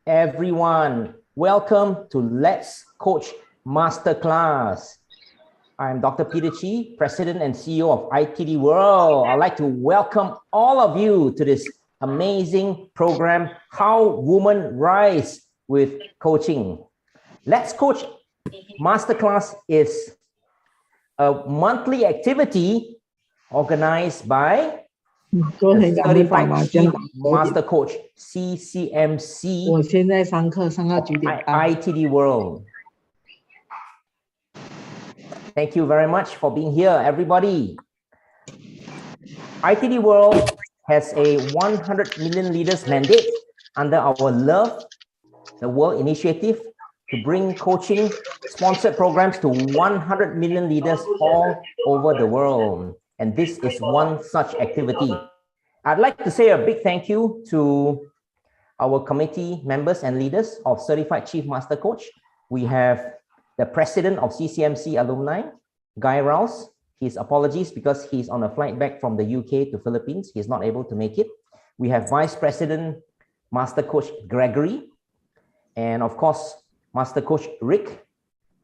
Everyone, welcome to Let's Coach Masterclass. I'm Dr. Peter Chi, President and CEO of ITD World. I'd like to welcome all of you to this amazing program, How Women Rise with Coaching. Let's Coach Masterclass is a monthly activity organized by Certified Chief Master Coach, CCMC, ITD World. Thank you very much for being here, everybody. ITD World has a 100 million leaders mandate under our Love the World initiative to bring coaching sponsored programs to 100 million leaders all over the world. And this is one such activity. I'd like to say a big thank you to our committee members and leaders of Certified Chief Master Coach. We have the president of CCMC Alumni, Guy Rouse. His apologies because he's on a flight back from the UK to Philippines. He's not able to make it. We have Vice President Master Coach Gregory, and of course, Master Coach Rick.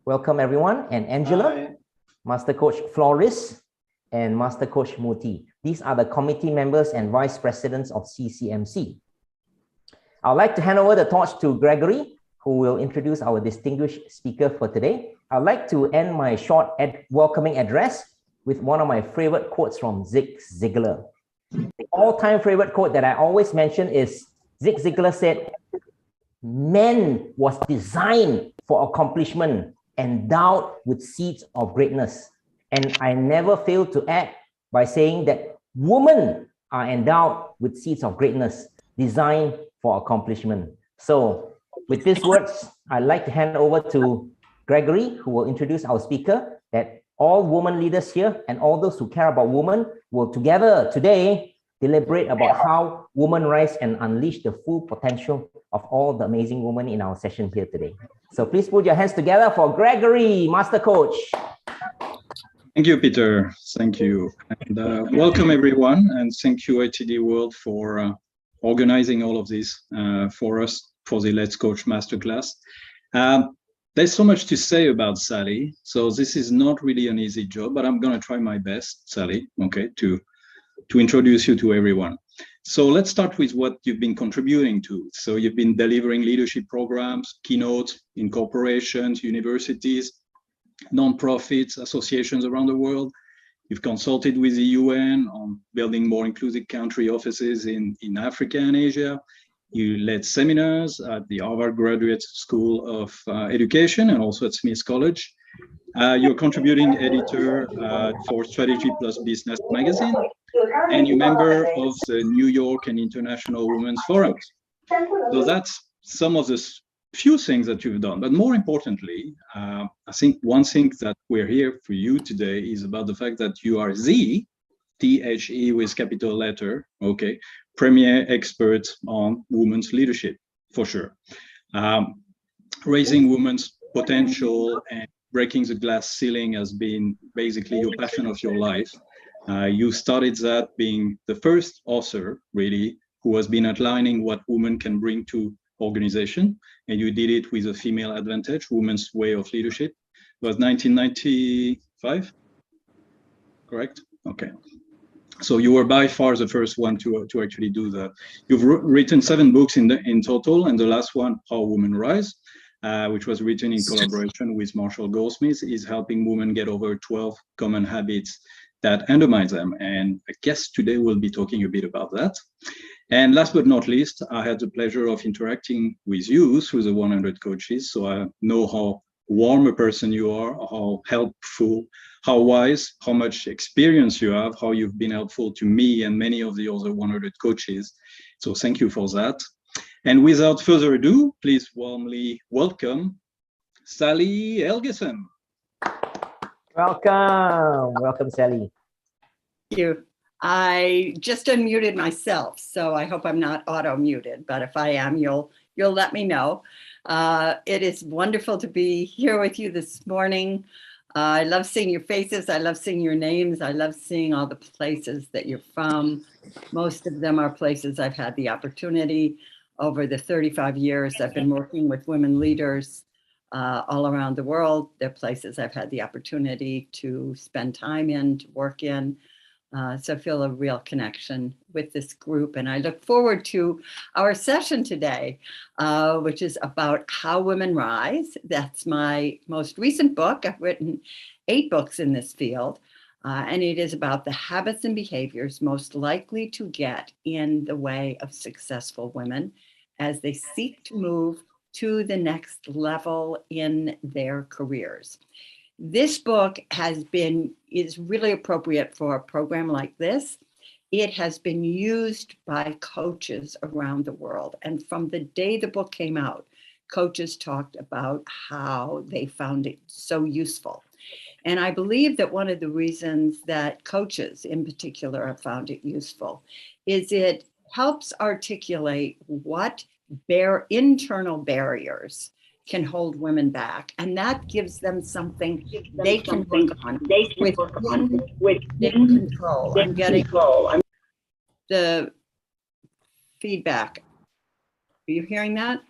Welcome everyone. And Angela. Hi. Master Coach Floris, and Master Coach Muti. These are the committee members and vice presidents of CCMC. I'd like to hand over the torch to Gregory, who will introduce our distinguished speaker for today. I'd like to end my short welcoming address with one of my favorite quotes from Zig Ziglar. The all-time favorite quote that I always mention is Zig Ziglar said, "Man was designed for accomplishment, endowed with seeds of greatness." And I never fail to add by saying that women are endowed with seeds of greatness, designed for accomplishment. So with these words, I'd like to hand over to Gregory, who will introduce our speaker, that all women leaders here and all those who care about women will together today deliberate about how women rise and unleash the full potential of all the amazing women in our session here today. So please put your hands together for Gregory, Master Coach. Thank you, Peter. Thank you. And welcome, everyone. And thank you, ITD World, for organizing all of this for us for the Let's Coach Masterclass. There's so much to say about Sally. So this is not really an easy job, but I'm going to try my best, Sally, okay, to introduce you to everyone. So let's start with what you've been contributing to. So you've been delivering leadership programs, keynotes in corporations, universities, non-profits, associations around the world. You've consulted with the UN on building more inclusive country offices in Africa and Asia. You led seminars at the Harvard Graduate School of Education and also at Smith College. You're contributing editor for Strategy Plus Business magazine, and you're member of the New York and International Women's Forums. So that's some of the few things that you've done. But more importantly, I think one thing that we're here for you today is about the fact that you are the THE with capital letter, okay, premier expert on women's leadership, for sure. Raising women's potential and breaking the glass ceiling has been basically your passion of your life. You started that being the first author, really, who has been outlining what women can bring to organization, and you did it with a female advantage, women's way of leadership. It was 1995, correct? Okay. So you were by far the first one to actually do that. You've written 7 books in total, and the last one, How Women Rise, which was written in collaboration with Marshall Goldsmith, is helping women get over 12 common habits that undermine them. And I guess today we'll be talking a bit about that. And last but not least, I had the pleasure of interacting with you through the 100 coaches. So I know how warm a person you are, how helpful, how wise, how much experience you have, how you've been helpful to me and many of the other 100 coaches. So thank you for that. And without further ado, please warmly welcome Sally Helgeson. Welcome, Sally. Thank you. I just unmuted myself, so I hope I'm not auto-muted, but if I am, you'll let me know. It is wonderful to be here with you this morning. I love seeing your faces. I love seeing your names. I love seeing all the places that you're from. Most of them are places I've had the opportunity over the 35 years I've been working with women leaders all around the world. They're places I've had the opportunity to spend time in, to work in. So I feel a real connection with this group. And I look forward to our session today, which is about How Women Rise. That's my most recent book. I've written 8 books in this field. And it is about the habits and behaviors most likely to get in the way of successful women as they seek to move to the next level in their careers. This book is really appropriate for a program like this. It has been used by coaches around the world. And from the day the book came out, coaches talked about how they found it so useful. And I believe that one of the reasons that coaches in particular have found it useful is it helps articulate what internal barriers can hold women back. And that gives them something they can work on within control. I'm getting the feedback. Are you hearing that?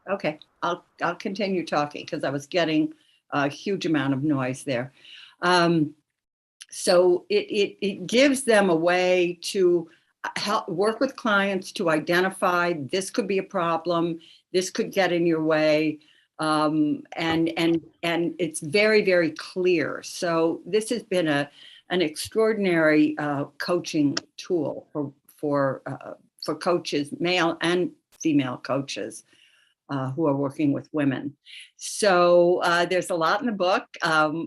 Okay, I'll continue talking because I was getting a huge amount of noise there. So it gives them a way to help work with clients to identify this could be a problem, this could get in your way, and it's very, very clear. So this has been an extraordinary coaching tool for coaches, male and female coaches who are working with women. So there's a lot in the book.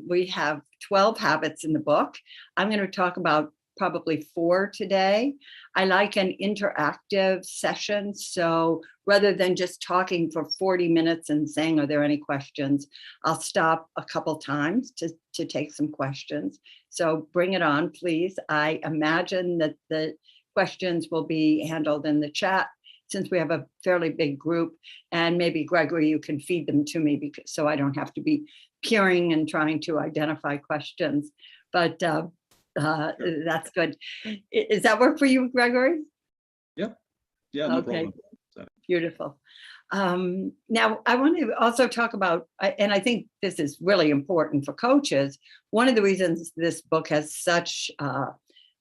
We have 12 habits in the book. I'm going to talk about probably 4 today. I like an interactive session. So rather than just talking for 40 minutes and saying, are there any questions? I'll stop a couple times to take some questions. So bring it on, please. I imagine that the questions will be handled in the chat since we have a fairly big group, and maybe Gregory, you can feed them to me so I don't have to be peering and trying to identify questions, but that's good. Does that work for you, Gregory? Yeah, no okay. problem. Beautiful. Now, I want to also talk about, and I think this is really important for coaches, one of the reasons this book has such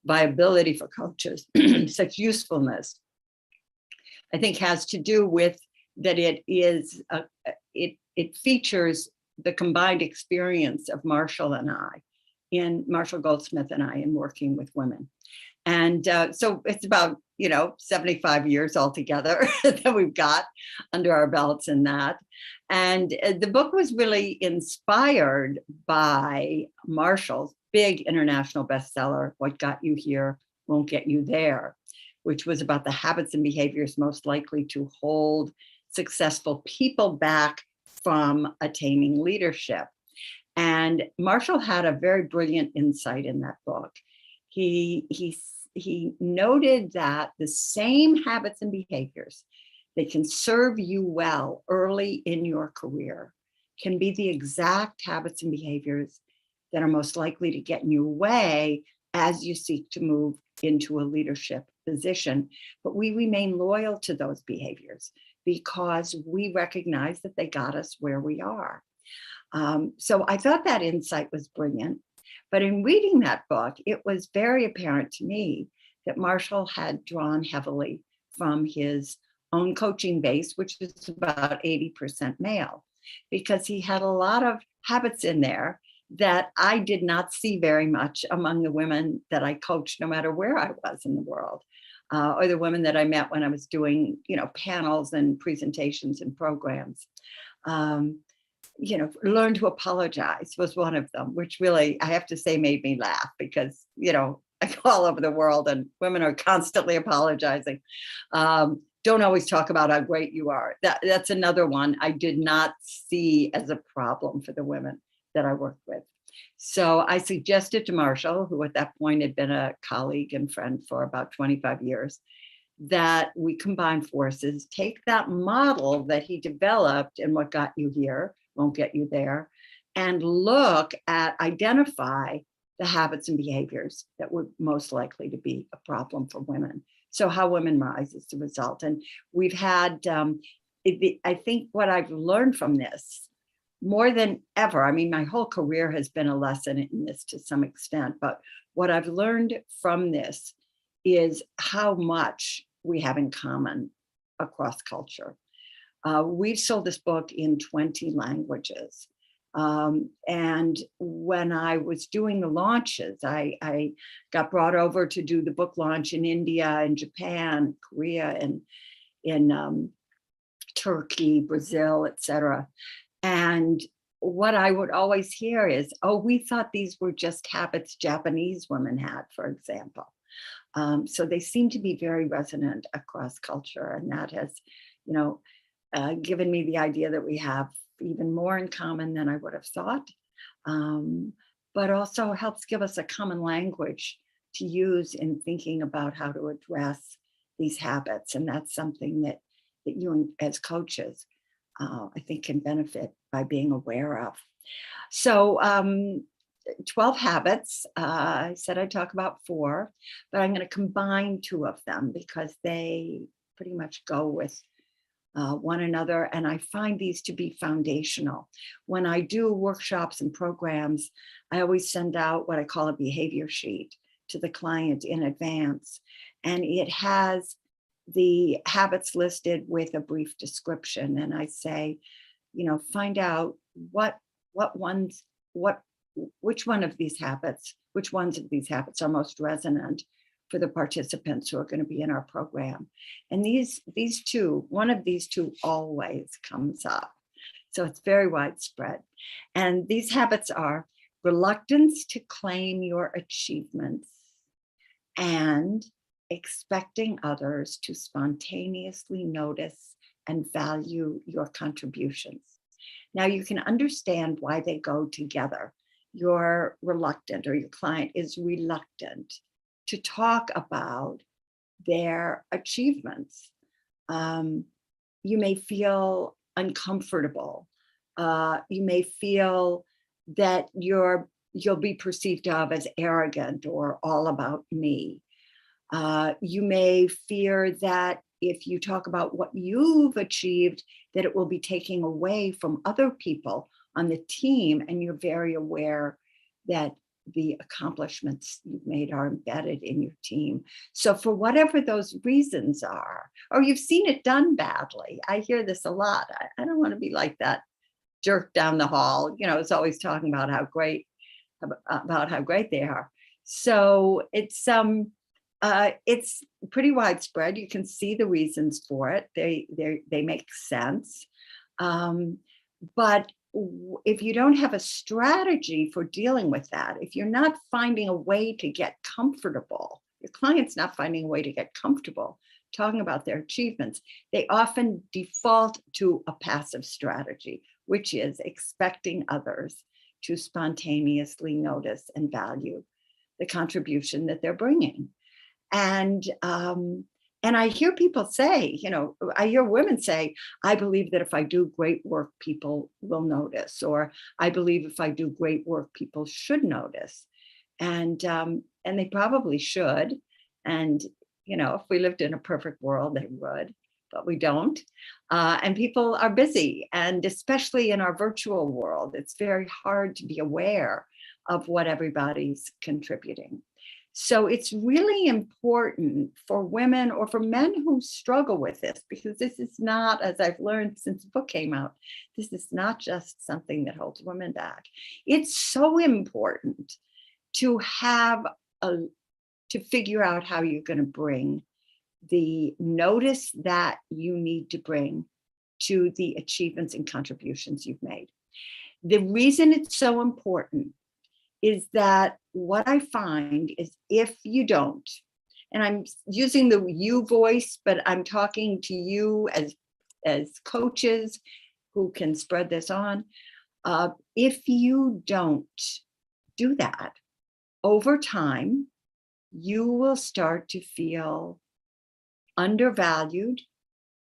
viability for coaches, such usefulness, I think has to do with that it features the combined experience of Marshall Goldsmith and I in working with women. And so it's about, 75 years altogether that we've got under our belts in that. And the book was really inspired by Marshall's big international bestseller, What Got You Here Won't Get You There, which was about the habits and behaviors most likely to hold successful people back from attaining leadership. And Marshall had a very brilliant insight in that book. He noted that the same habits and behaviors that can serve you well early in your career can be the exact habits and behaviors that are most likely to get in your way as you seek to move into a leadership position. But we remain loyal to those behaviors because we recognize that they got us where we are. So I thought that insight was brilliant. But in reading that book, it was very apparent to me that Marshall had drawn heavily from his own coaching base, which is about 80% male, because he had a lot of habits in there that I did not see very much among the women that I coached, no matter where I was in the world, or the women that I met when I was doing, panels and presentations and programs. Learn to apologize was one of them, which really, I have to say, made me laugh because, I go all over the world and women are constantly apologizing. Don't always talk about how great you are. That's another one I did not see as a problem for the women that I worked with. So I suggested to Marshall, who at that point had been a colleague and friend for about 25 years, that we combine forces, take that model that he developed and What Got You Here Won't Get You There, and identify the habits and behaviors that were most likely to be a problem for women. So How Women Rise is the result. And we've had, I think what I've learned from this more than ever, I mean, my whole career has been a lesson in this to some extent, but what I've learned from this is how much we have in common across culture. We've sold this book in 20 languages. And when I was doing the launches, I got brought over to do the book launch in India and Japan, Korea, and in Turkey, Brazil, etc. And what I would always hear is, oh, we thought these were just habits Japanese women had, for example. So they seem to be very resonant across culture. And that has, given me the idea that we have even more in common than I would have thought, but also helps give us a common language to use in thinking about how to address these habits. And that's something that you as coaches, I think, can benefit by being aware of. So 12 habits, I said I'd talk about 4, but I'm going to combine 2 of them because they pretty much go with one another. And I find these to be foundational. When I do workshops and programs, I always send out what I call a behavior sheet to the client in advance. And it has the habits listed with a brief description. And I say, find out which ones of these habits are most resonant for the participants who are going to be in our program. And these 2, one of these 2 always comes up. So it's very widespread. And these habits are reluctance to claim your achievements and expecting others to spontaneously notice and value your contributions. Now you can understand why they go together. You're reluctant, or your client is reluctant to talk about their achievements. You may feel uncomfortable. You may feel that you'll be perceived of as arrogant or all about me. You may fear that if you talk about what you've achieved, that it will be taking away from other people on the team, and you're very aware that the accomplishments you've made are embedded in your team. So for whatever those reasons are, or you've seen it done badly, I hear this a lot. I don't want to be like that jerk down the hall. It's always talking about how great they are. So it's pretty widespread. You can see the reasons for it. They make sense. But if you don't have a strategy for dealing with that, if you're not finding a way to get comfortable, your client's not finding a way to get comfortable talking about their achievements, they often default to a passive strategy, which is expecting others to spontaneously notice and value the contribution that they're bringing. And I hear people say, I hear women say, I believe that if I do great work, people will notice, or I believe if I do great work, people should notice. And they probably should. And, if we lived in a perfect world, they would, but we don't. And people are busy. And especially in our virtual world, it's very hard to be aware of what everybody's contributing. So it's really important for women or for men who struggle with this, because this is not, as I've learned since the book came out, this is not just something that holds women back. It's so important to to figure out how you're going to bring the notice that you need to bring to the achievements and contributions you've made. The reason it's so important is that what I find is if you don't, and I'm using the you voice, but I'm talking to you as coaches who can spread this on. If you don't do that, over time, you will start to feel undervalued,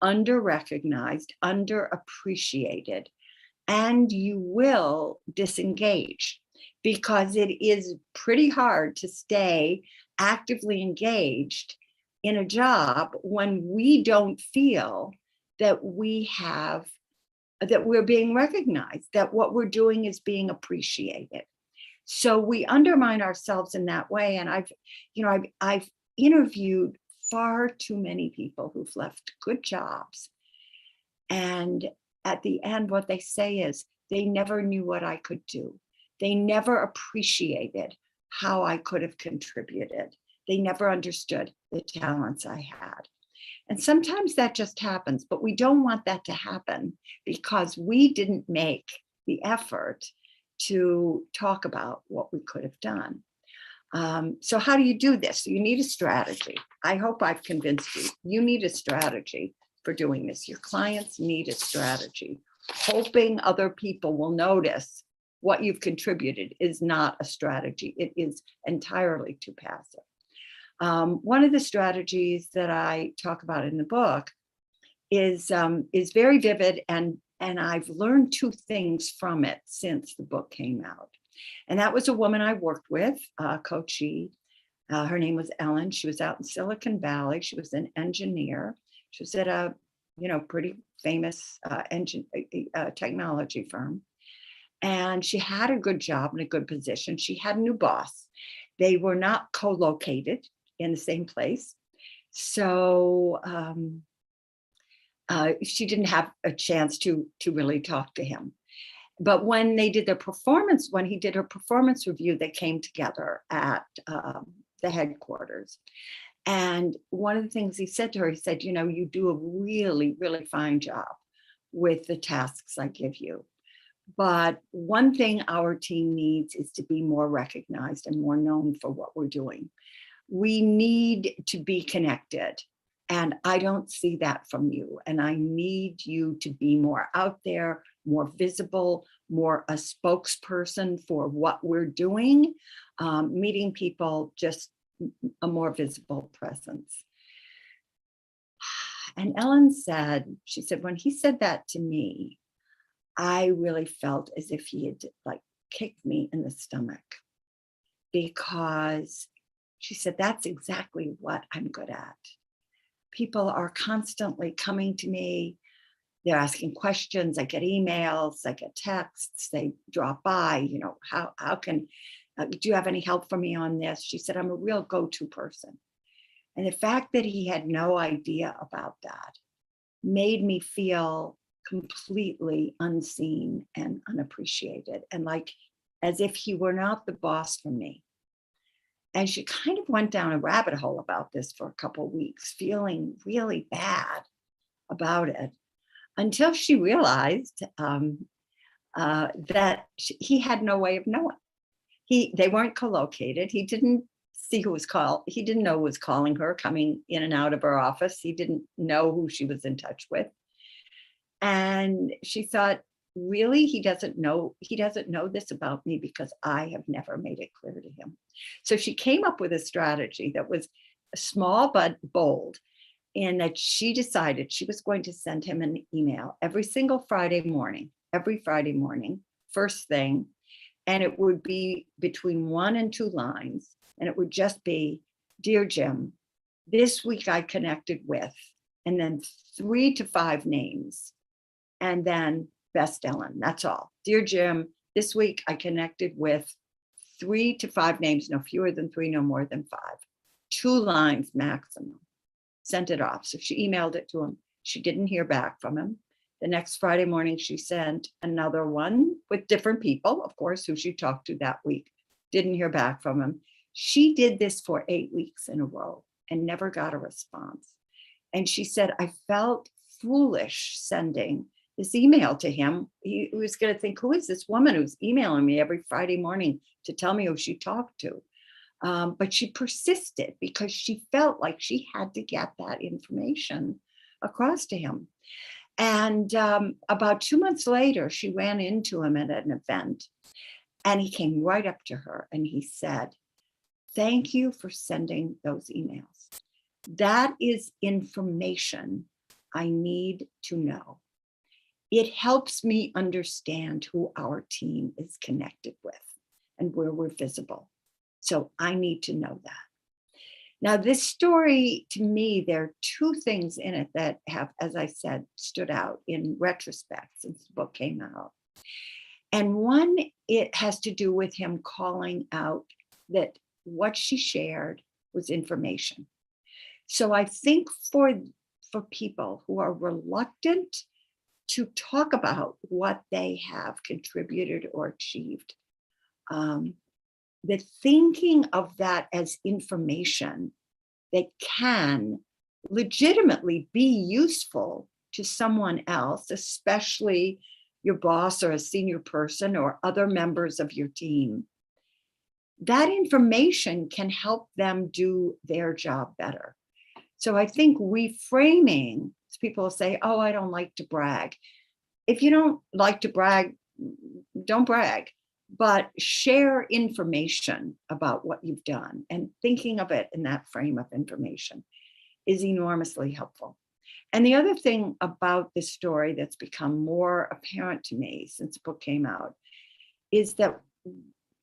under-recognized, underappreciated, and you will disengage, because it is pretty hard to stay actively engaged in a job when we don't feel that that we're being recognized, that what we're doing is being appreciated. So we undermine ourselves in that way. And I've interviewed far too many people who've left good jobs. And at the end, what they say is they never knew what I could do. They never appreciated how I could have contributed. They never understood the talents I had. And sometimes that just happens, but we don't want that to happen because we didn't make the effort to talk about what we could have done. So how do you do this? You need a strategy. I hope I've convinced you. You need a strategy for doing this. Your clients need a strategy. Hoping other people will notice what you've contributed is not a strategy. It is entirely too passive. One of the strategies that I talk about in the book is very vivid, and I've learned two things from it since the book came out. And that was a woman I worked with, coachee. Her name was Ellen. She was out in Silicon Valley. She was an engineer. She was at a pretty famous technology firm. And she had a good job and a good position. She had a new boss. They were not co-located in the same place. So she didn't have a chance to really talk to him. But when they did their performance, when he did her performance review, they came together at the headquarters. And one of the things he said to her, he said, you do a really, really fine job with the tasks I give you. But one thing our team needs is to be more recognized and more known for what we're doing. We need to be connected. And I don't see that from you. And I need you to be more out there, more visible, more a spokesperson for what we're doing, meeting people, just a more visible presence. And Ellen said, she said, when he said that to me, I really felt as if he had kicked me in the stomach, because she said, that's exactly what I'm good at. People are constantly coming to me. They're asking questions. I get emails, I get texts, they drop by, how can, do you have any help for me on this? She said, I'm a real go-to person. And the fact that he had no idea about that made me feel completely unseen and unappreciated, and as if he were not the boss for me. And she kind of went down a rabbit hole about this for a couple of weeks, feeling really bad about it, until she realized that he had no way of knowing. They weren't co-located. He didn't see who was called. He didn't know who was calling her, coming in and out of her office. He didn't know who she was in touch with. And she thought, really, he doesn't know this about me because I have never made it clear to him. So she came up with a strategy that was small but bold, in that she decided she was going to send him an email every Friday morning, first thing. And it would be between 1 and 2 lines. And it would just be, Dear Jim, this week I connected with, and then 3 to 5 names. And then Best Ellen, that's all. Dear Jim, this week I connected with 3 to 5 names, no fewer than 3, no more than 5. 2 lines maximum. Sent it off. So she emailed it to him. She didn't hear back from him. The next Friday morning, she sent another one with different people, of course, who she talked to that week. Didn't hear back from him. She did this for 8 weeks in a row and never got a response. And she said, I felt foolish sending this email to him. He was going to think, who is this woman who's emailing me every Friday morning to tell me who she talked to? But she persisted because she felt like she had to get that information across to him. And about 2 months later, she ran into him at an event, and he came right up to her and he said, thank you for sending those emails. That is information I need to know. It helps me understand who our team is connected with and where we're visible. So I need to know that. Now, this story, to me, there are two things in it that have, as I said, stood out in retrospect since the book came out. And one, it has to do with him calling out that what she shared was information. So I think for people who are reluctant to talk about what they have contributed or achieved, the thinking of that as information that can legitimately be useful to someone else, especially your boss or a senior person or other members of your team, that information can help them do their job better. So I think reframing, people say, oh, I don't like to brag. If you don't like to brag, don't brag, but share information about what you've done, and thinking of it in that frame of information is enormously helpful. And the other thing about this story that's become more apparent to me since the book came out is that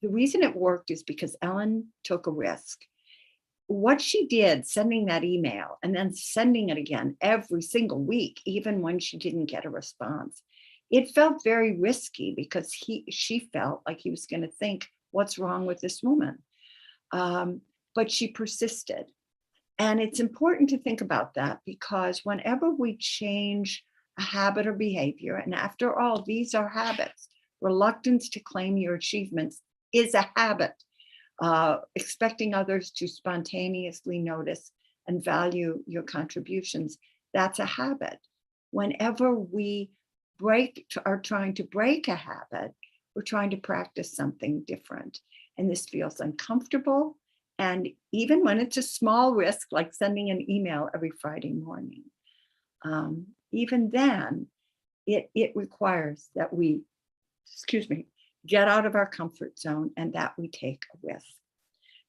the reason it worked is because Ellen took a risk. What she did, sending that email and then sending it again every single week, even when she didn't get a response, it felt very risky because she felt like he was going to think, what's wrong with this woman? But she persisted. And it's important to think about that, because whenever we change a habit or behavior, and after all, these are habits, reluctance to claim your achievements is a habit. Expecting others to spontaneously notice and value your contributions, that's a habit. Whenever we are trying to break a habit, we're trying to practice something different. And this feels uncomfortable. And even when it's a small risk, like sending an email every Friday morning, even then, it requires that we, get out of our comfort zone and that we take a risk.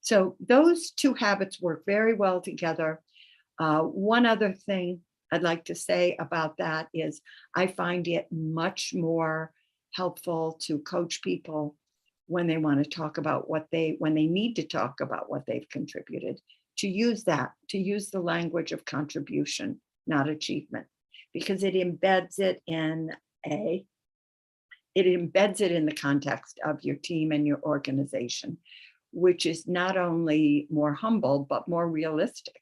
So those two habits work very well together. One other thing I'd like to say about that is I find it much more helpful to coach people when they want to talk about when they need to talk about what they've contributed, to use the language of contribution, not achievement, because it embeds it in the context of your team and your organization, which is not only more humble, but more realistic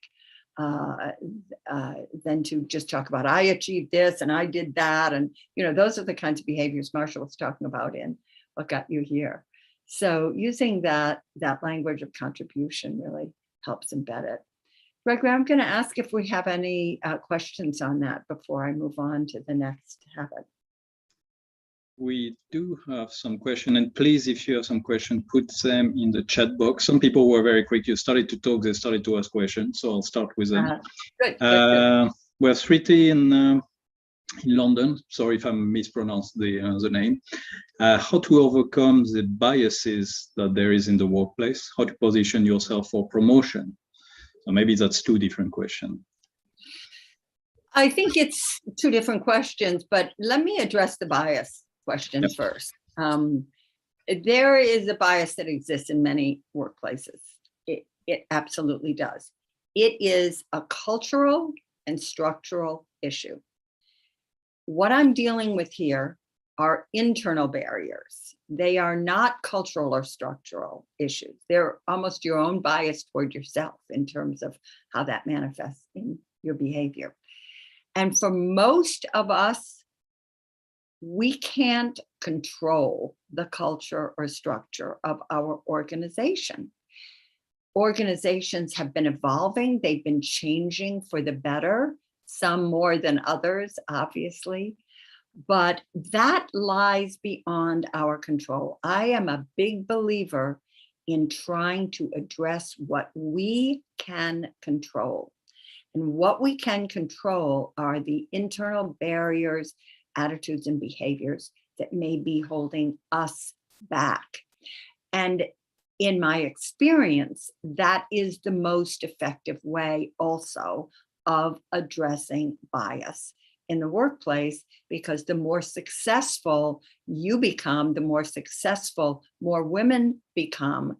than to just talk about, I achieved this and I did that. And, those are the kinds of behaviors Marshall was talking about in What Got You Here. So using that language of contribution really helps embed it. Gregory, I'm going to ask if we have any questions on that before I move on to the next habit. We do have some questions, and please, if you have some questions, put them in the chat box. Some people were very quick. You started to talk, they started to ask questions, so I'll start with them. Good. We're Sriti in London. Sorry if I mispronounced the name. How to overcome the biases that there is in the workplace? How to position yourself for promotion? So maybe that's two different questions. I think it's two different questions, but let me address the bias question first. There is a bias that exists in many workplaces. It absolutely does. It is a cultural and structural issue. What I'm dealing with here are internal barriers. They are not cultural or structural issues. They're almost your own bias toward yourself in terms of how that manifests in your behavior. And for most of us, we can't control the culture or structure of our organization. Organizations have been evolving. They've been changing for the better, some more than others, obviously, but that lies beyond our control. I am a big believer in trying to address what we can control. And what we can control are the internal barriers, attitudes, and behaviors that may be holding us back. And in my experience, that is the most effective way also of addressing bias in the workplace, because the more successful you become, the more successful more women become,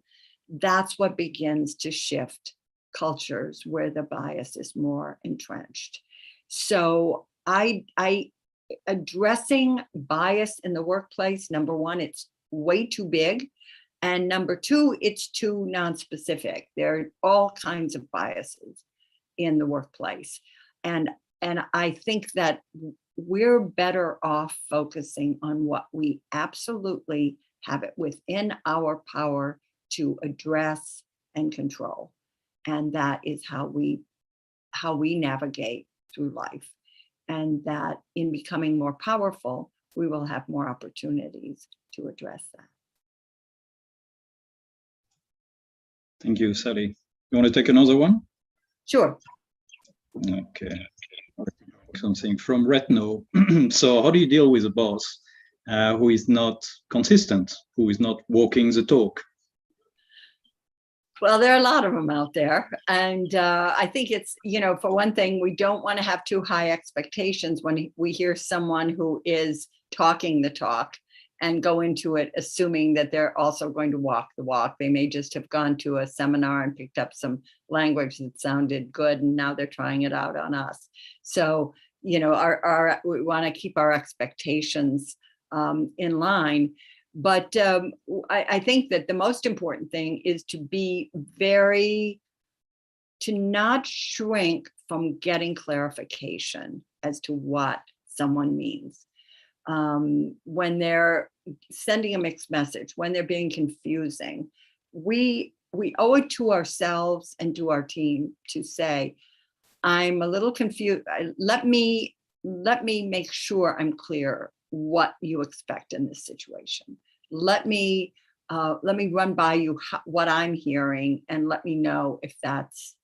that's what begins to shift cultures where the bias is more entrenched. So I addressing bias in the workplace, number one, it's way too big. And number two, it's too nonspecific. There are all kinds of biases in the workplace. And I think that we're better off focusing on what we absolutely have it within our power to address and control. And that is how we navigate through life. And that in becoming more powerful, we will have more opportunities to address that. Thank you, Sally. You want to take another one? Sure. Okay. Something from Retno. So how do you deal with a boss who is not consistent, who is not walking the talk? Well, there are a lot of them out there. And I think it's, for one thing, we don't want to have too high expectations when we hear someone who is talking the talk and go into it assuming that they're also going to walk the walk. They may just have gone to a seminar and picked up some language that sounded good, and now they're trying it out on us. So, we want to keep our expectations in line. But I think that the most important thing is to not shrink from getting clarification as to what someone means. When they're sending a mixed message, when they're being confusing, we owe it to ourselves and to our team to say, I'm a little confused. Let me make sure I'm clear what you expect in this situation. Let me run by you what I'm hearing, and let me know if that's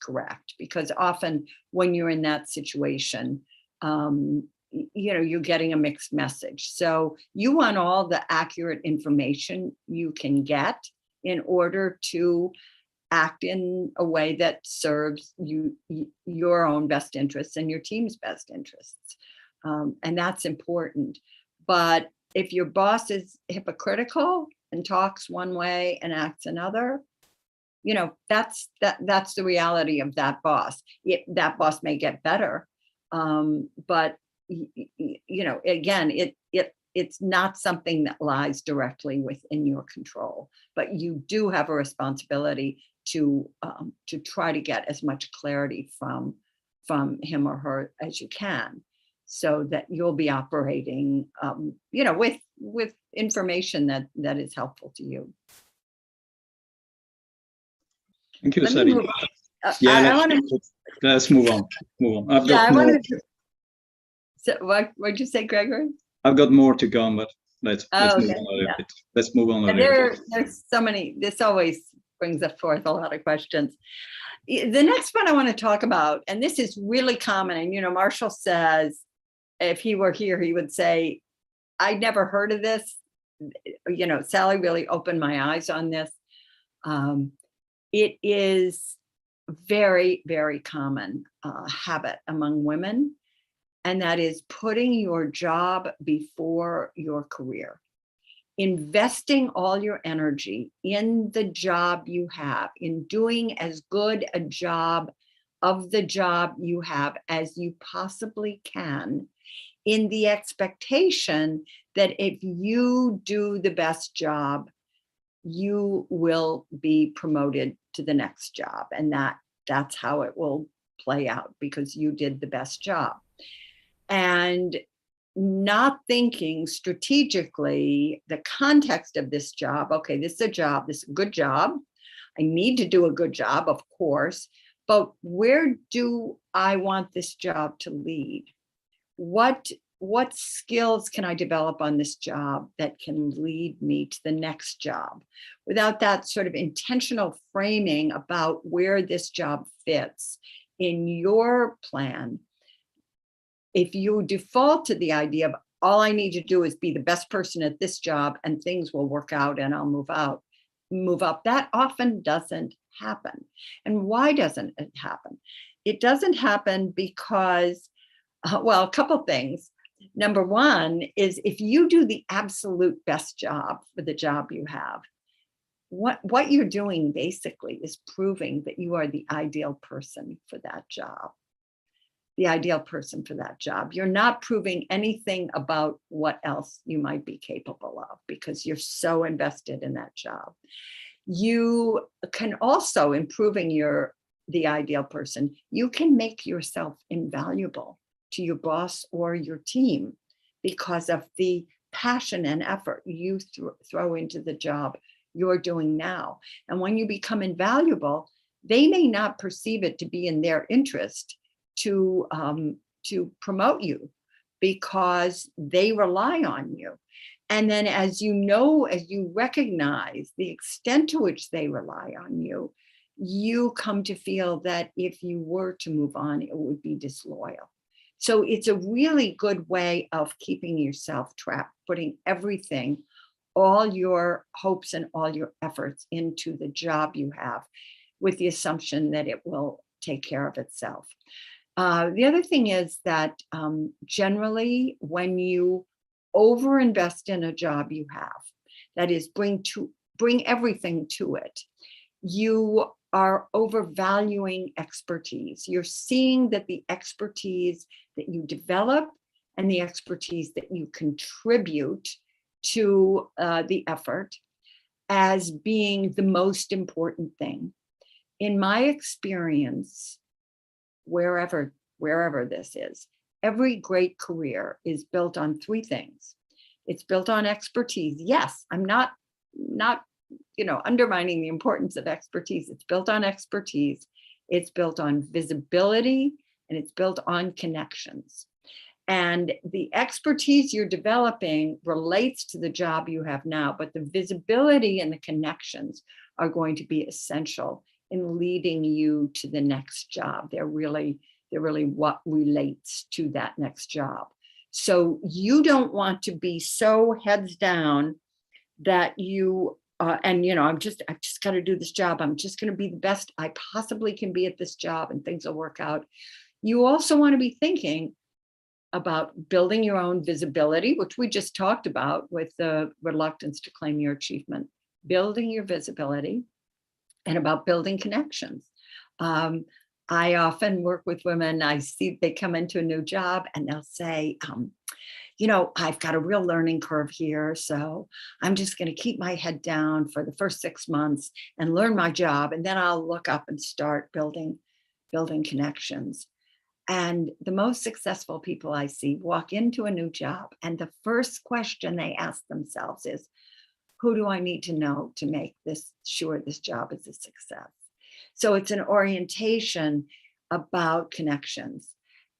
correct. Because often when you're in that situation, you're getting a mixed message. So you want all the accurate information you can get in order to act in a way that serves your own best interests and your team's best interests. And that's important. But if your boss is hypocritical and talks one way and acts another, that's the reality of that boss. That boss may get better, but again, it's not something that lies directly within your control. But you do have a responsibility to try to get as much clarity from him or her as you can, so that you'll be operating, with information that is helpful to you. Thank you, Sally. Let's move on. So what'd you say, Gregory? I've got more to come, but let's move on a little bit. Let's move on a little bit. There's so many. This always brings forth a lot of questions. The next one I want to talk about, and this is really common, and Marshall says, if he were here, he would say, I'd never heard of this. Sally really opened my eyes on this. It is very, very common habit among women, and that is putting your job before your career. Investing all your energy in the job you have, in doing as good a job of the job you have as you possibly can, in the expectation that if you do the best job, you will be promoted to the next job. And that's how it will play out, because you did the best job. And not thinking strategically the context of this job. Okay, this is a job, this is a good job. I need to do a good job, of course, but where do I want this job to lead? What skills can I develop on this job that can lead me to the next job? Without that sort of intentional framing about where this job fits in your plan, if you default to the idea of all I need to do is be the best person at this job and things will work out and I'll move up, that often doesn't happen. And why doesn't it happen? It doesn't happen because, a couple things. Number one is if you do the absolute best job for the job you have, what you're doing basically is proving that you are the ideal person for that job. The ideal person for that job. You're not proving anything about what else you might be capable of because you're so invested in that job. You can also, in proving you're the ideal person, you can make yourself invaluable to your boss or your team because of the passion and effort you throw into the job you're doing now. And when you become invaluable, they may not perceive it to be in their interest to promote you because they rely on you. And then as you know, as you recognize the extent to which they rely on you, you come to feel that if you were to move on, it would be disloyal. So it's a really good way of keeping yourself trapped, putting everything, all your hopes and all your efforts into the job you have with the assumption that it will take care of itself. The other thing is that generally when you overinvest in a job you have, that is bring everything to it, you are overvaluing expertise. You're seeing that the expertise that you develop and the expertise that you contribute to the effort as being the most important thing. In my experience, wherever this is, every great career is built on three things. It's built on expertise. Yes, I'm not undermining the importance of expertise. It's built on expertise. It's built on visibility, and it's built on connections. And the expertise you're developing relates to the job you have now, but the visibility and the connections are going to be essential in leading you to the next job. They're really what relates to that next job. So you don't want to be so heads down that you I've just got to do this job. I'm just going to be the best I possibly can be at this job and things will work out. You also want to be thinking about building your own visibility, which we just talked about with the reluctance to claim your achievement, building your visibility, and about building connections. I often work with women. I see they come into a new job and they'll say, I've got a real learning curve here, so I'm just going to keep my head down for the first 6 months and learn my job, and then I'll look up and start building connections. And the most successful people I see walk into a new job, and the first question they ask themselves is, who do I need to know to make sure this job is a success? So it's an orientation about connections.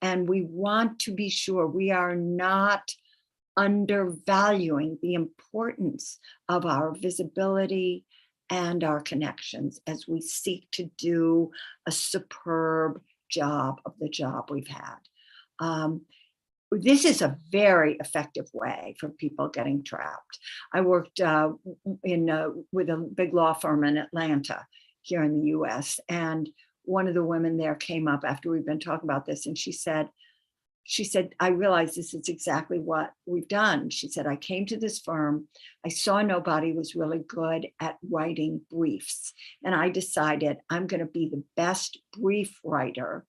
And we want to be sure we are not undervaluing the importance of our visibility and our connections as we seek to do a superb job of the job we've had. This is a very effective way for people getting trapped. I worked with a big law firm in Atlanta here in the US, and one of the women there came up after we've been talking about this, and she said, I realize this is exactly what we've done. She said, I came to this firm, I saw nobody was really good at writing briefs, and I decided I'm going to be the best brief writer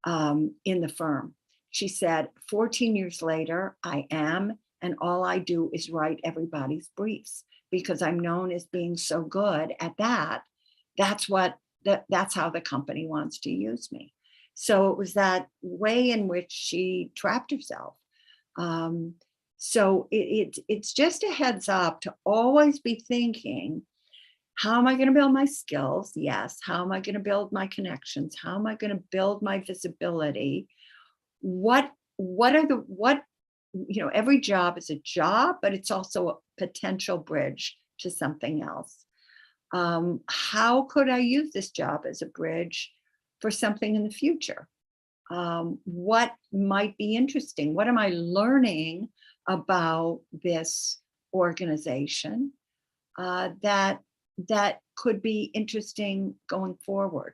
in the firm. She said, 14 years later, I am, and all I do is write everybody's briefs because I'm known as being so good at that. That's how the company wants to use me. So it was that way in which she trapped herself. So it's just a heads up to always be thinking, how am I going to build my skills? Yes. How am I going to build my connections? How am I going to build my visibility? Every job is a job, but it's also a potential bridge to something else. How could I use this job as a bridge for something in the future? What might be interesting? What am I learning about this organization that could be interesting going forward?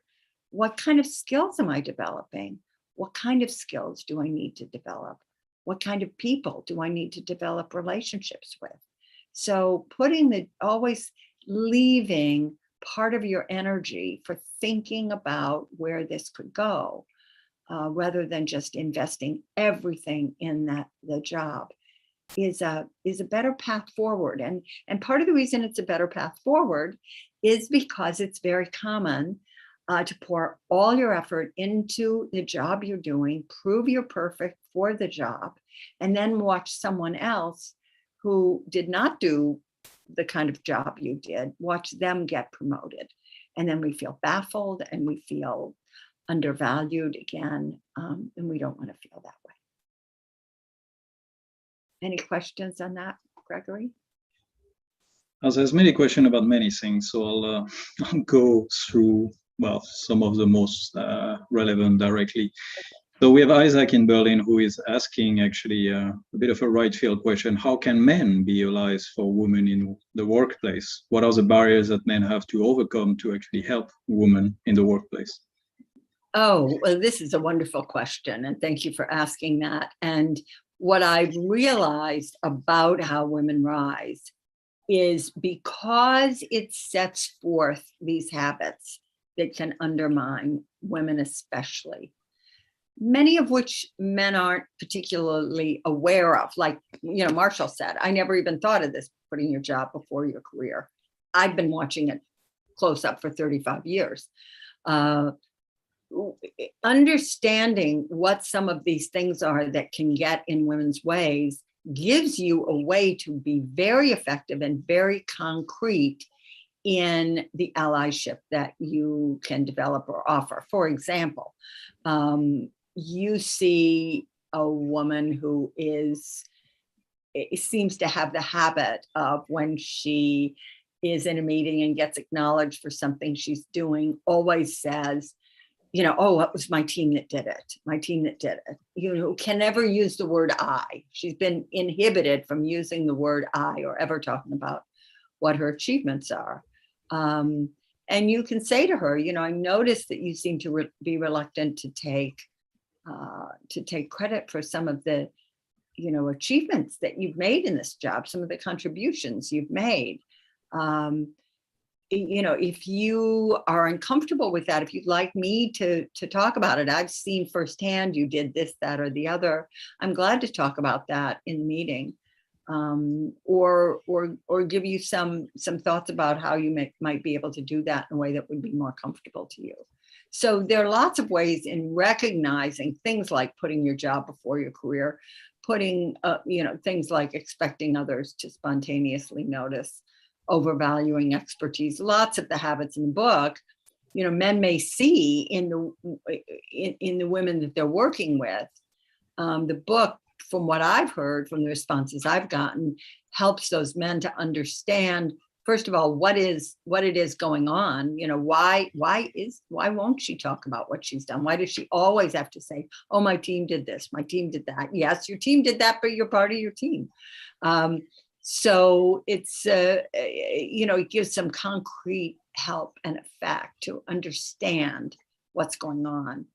What kind of skills am I developing? What kind of skills do I need to develop? What kind of people do I need to develop relationships with? So always leaving part of your energy for thinking about where this could go, rather than just investing everything in the job, is a better path forward. And part of the reason it's a better path forward is because it's very common to pour all your effort into the job you're doing, prove you're perfect for the job, and then watch someone else who did not do the kind of job you did, watch them get promoted. And then we feel baffled and we feel undervalued again, and we don't want to feel that way. Any questions on that, Gregory? There's many questions about many things, so I'll go through, well, some of the most relevant directly. So we have Isaac in Berlin who is asking actually a bit of a right field question. How can men be allies for women in the workplace? What are the barriers that men have to overcome to actually help women in the workplace? Oh, well, this is a wonderful question, and thank you for asking that. And what I've realized about how women rise is because it sets forth these habits that can undermine women especially, many of which men aren't particularly aware of. Like, Marshall said, I never even thought of this, putting your job before your career. I've been watching it close up for 35 years. Understanding what some of these things are that can get in women's ways gives you a way to be very effective and very concrete in the allyship that you can develop or offer. For example, you see a woman who seems to have the habit of, when she is in a meeting and gets acknowledged for something she's doing, always says, oh, it was my team that did it. My team that did it. Can never use the word I. She's been inhibited from using the word I or ever talking about what her achievements are. And you can say to her, I noticed that you seem to be reluctant to take credit for some of the, achievements that you've made in this job, some of the contributions you've made. If you are uncomfortable with that, if you'd like me to talk about it, I've seen firsthand you did this, that, or the other. I'm glad to talk about that in the meeting, or give you some thoughts about how you might be able to do that in a way that would be more comfortable to you. So there are lots of ways in recognizing things like putting your job before your career, putting things like expecting others to spontaneously notice, overvaluing expertise. Lots of the habits in the book, men may see in the women that they're working with. The book, from what I've heard from the responses I've gotten, helps those men to understand, first of all, what it is going on. Why won't she talk about what she's done? Why does she always have to say, oh, my team did this, my team did that? Yes, your team did that, but you're part of your team. So it's, it gives some concrete help and effect to understand what's going on.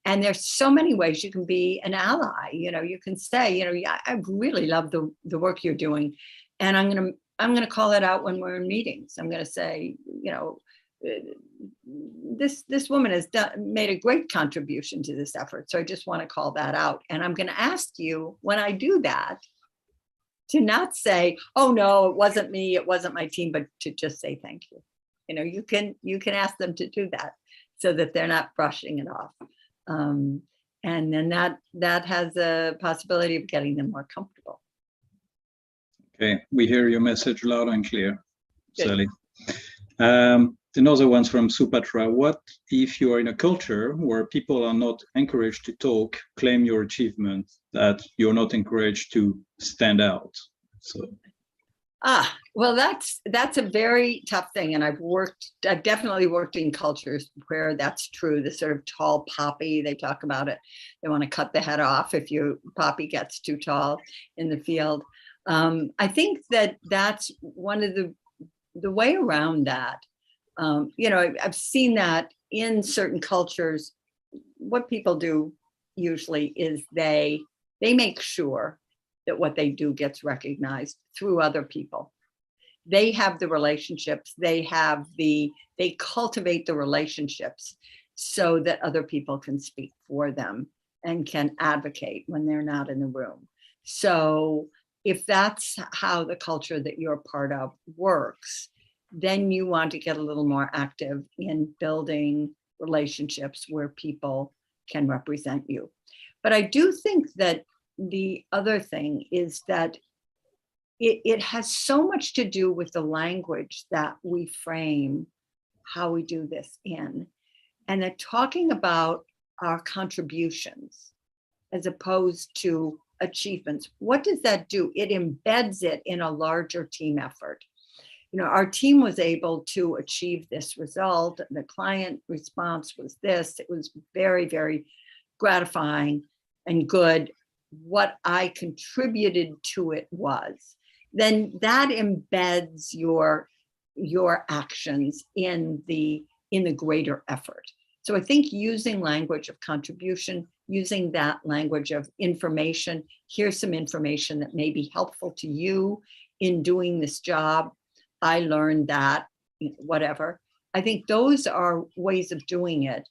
And there's so many ways you can be an ally. You can say, I really love the work you're doing, and I'm going to call it out when we're in meetings. I'm going to say, this woman has made a great contribution to this effort. So I just want to call that out. And I'm going to ask you, when I do that, to not say, oh no, it wasn't me, it wasn't my team, but to just say thank you. You can ask them to do that so that they're not brushing it off. And then that has a possibility of getting them more comfortable. Okay, we hear your message loud and clear, Good. Sally. Another one's from Supatra. What if you are in a culture where people are not encouraged to talk, claim your achievement, that you're not encouraged to stand out? So. Well, that's a very tough thing. And I've definitely worked in cultures where that's true. The sort of tall poppy, they talk about it. They want to cut the head off if your poppy gets too tall in the field. I think that's one of the way around that. I've seen that in certain cultures. What people do usually is they make sure that what they do gets recognized through other people. they have the relationships, they cultivate the relationships so that other people can speak for them and can advocate when they're not in the room. So if that's how the culture that you're part of works, then you want to get a little more active in building relationships where people can represent you. But I do think that the other thing is that it has so much to do with the language that we frame how we do this in, and that talking about our contributions as opposed to achievements, what does that do? It embeds it in a larger team effort. Our team was able to achieve this result. The client response was this. It was very, very gratifying and good. What I contributed to it was, then that embeds your actions in the greater effort. So I think using language of contribution, using that language of information, here's some information that may be helpful to you in doing this job. I learned that, whatever. I think those are ways of doing it.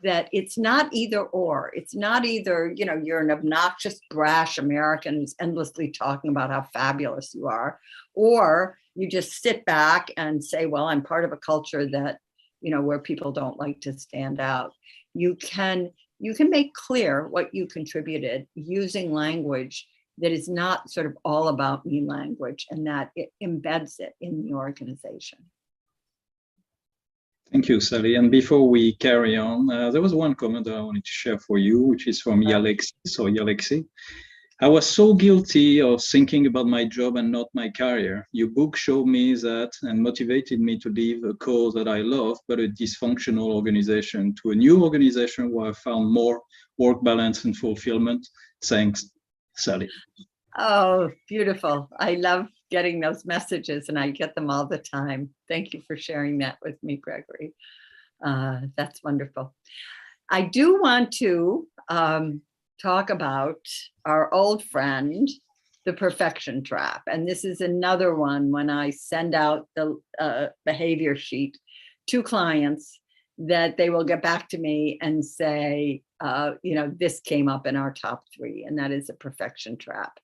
That it's not either or. It's not either, you're an obnoxious, brash American who's endlessly talking about how fabulous you are, or you just sit back and say, well, I'm part of a culture that, where people don't like to stand out. You can make clear what you contributed using language that is not sort of all about me language, and that it embeds it in the organization. Thank you, Sally. And before we carry on, there was one comment that I wanted to share for you, which is from Yalexi. I was so guilty of thinking about my job and not my career. Your book showed me that and motivated me to leave a cause that I love, but a dysfunctional organization, to a new organization where I found more work balance and fulfillment. Thanks, Sally. Oh, beautiful. I love getting those messages, and I get them all the time. Thank you for sharing that with me, Gregory. That's wonderful. I do want to talk about our old friend, the perfection trap. And this is another one when I send out the behavior sheet to clients, that they will get back to me and say, this came up in our top 3, and that is a perfection trap.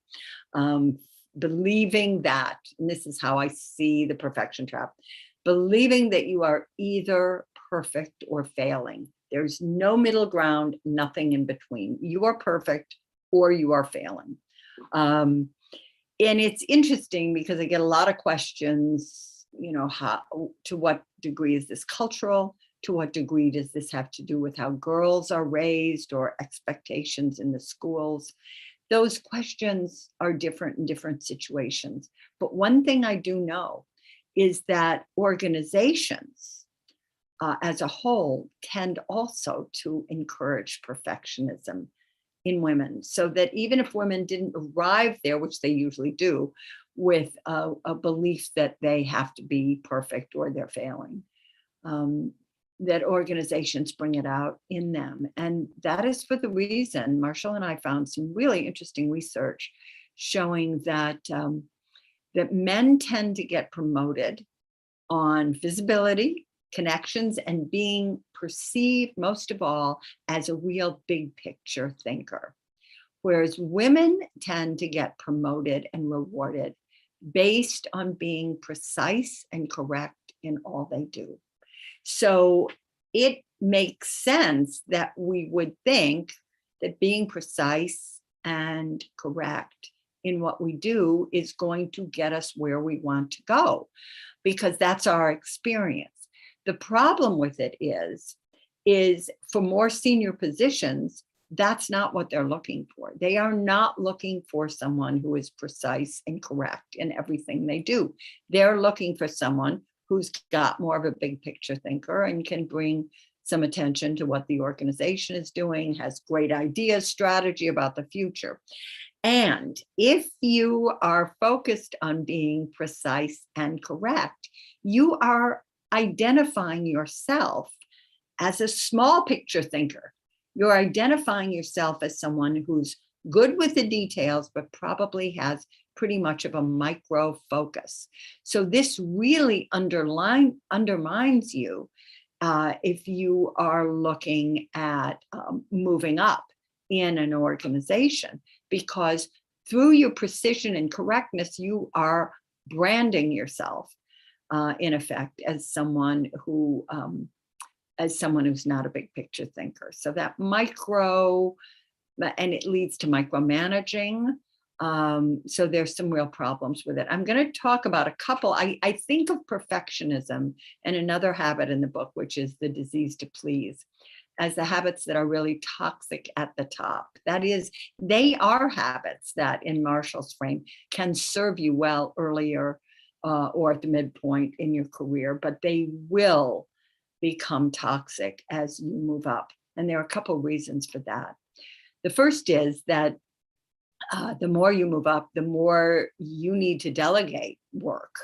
Believing that, and this is how I see the perfection trap, believing that you are either perfect or failing. There's no middle ground, nothing in between. You are perfect or you are failing. And it's interesting because I get a lot of questions, to what degree is this cultural? To what degree does this have to do with how girls are raised or expectations in the schools? Those questions are different in different situations. But one thing I do know is that organizations as a whole tend also to encourage perfectionism in women, so that even if women didn't arrive there, which they usually do, with a belief that they have to be perfect or they're failing, that organizations bring it out in them. And that is for the reason Marshall and I found some really interesting research showing that that men tend to get promoted on visibility, connections, and being perceived most of all as a real big picture thinker. Whereas women tend to get promoted and rewarded based on being precise and correct in all they do. So it makes sense that we would think that being precise and correct in what we do is going to get us where we want to go, because that's our experience. The problem with it is for more senior positions, that's not what they're looking for. They are not looking for someone who is precise and correct in everything they do. They're looking for someone who's got more of a big picture thinker and can bring some attention to what the organization is doing, has great ideas, strategy about the future. And if you are focused on being precise and correct, you are identifying yourself as a small picture thinker. You're identifying yourself as someone who's good with the details, but probably has pretty much of a micro focus. So this really undermines you if you are looking at moving up in an organization, because through your precision and correctness, you are branding yourself in effect as someone who's not a big picture thinker. So that micro, and it leads to micromanaging. So there's some real problems with it. I'm going to talk about a couple. I think of perfectionism and another habit in the book, which is the disease to please, as the habits that are really toxic at the top. That is, they are habits that in Marshall's frame can serve you well earlier or at the midpoint in your career, but they will become toxic as you move up. And there are a couple reasons for that. The first is that the more you move up, the more you need to delegate work.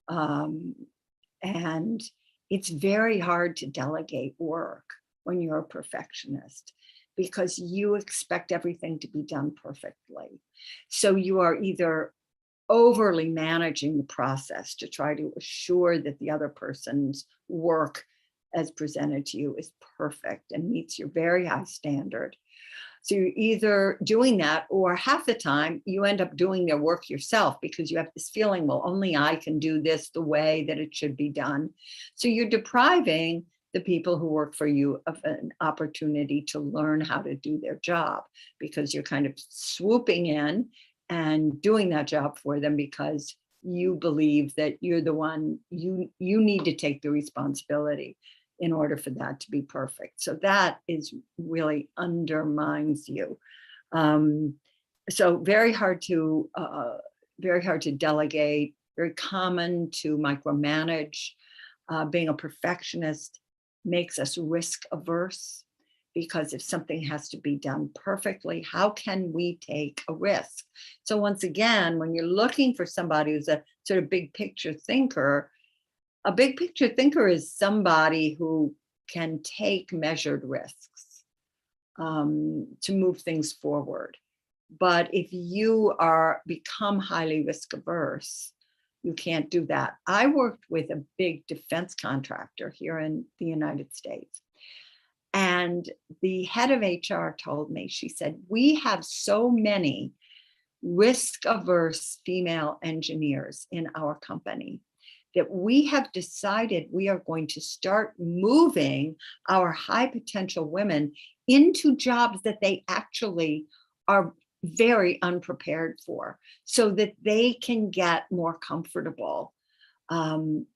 And it's very hard to delegate work when you're a perfectionist, because you expect everything to be done perfectly. So you are either overly managing the process to try to assure that the other person's work as presented to you is perfect and meets your very high standard. So you're either doing that, or half the time you end up doing their work yourself because you have this feeling, well, only I can do this the way that it should be done. So you're depriving the people who work for you of an opportunity to learn how to do their job, because you're kind of swooping in and doing that job for them because you believe that you're the one, you need to take the responsibility in order for that to be perfect. So that is really undermines you. So very hard to delegate, very common to micromanage. Being a perfectionist makes us risk averse, because if something has to be done perfectly, how can we take a risk? So once again, when you're looking for somebody who's a sort of big picture thinker, a big picture thinker is somebody who can take measured risks to move things forward. But if you become highly risk averse, you can't do that. I worked with a big defense contractor here in the United States. And the head of HR told me, she said, we have so many risk averse female engineers in our company that we have decided we are going to start moving our high potential women into jobs that they actually are very unprepared for, so that they can get more comfortable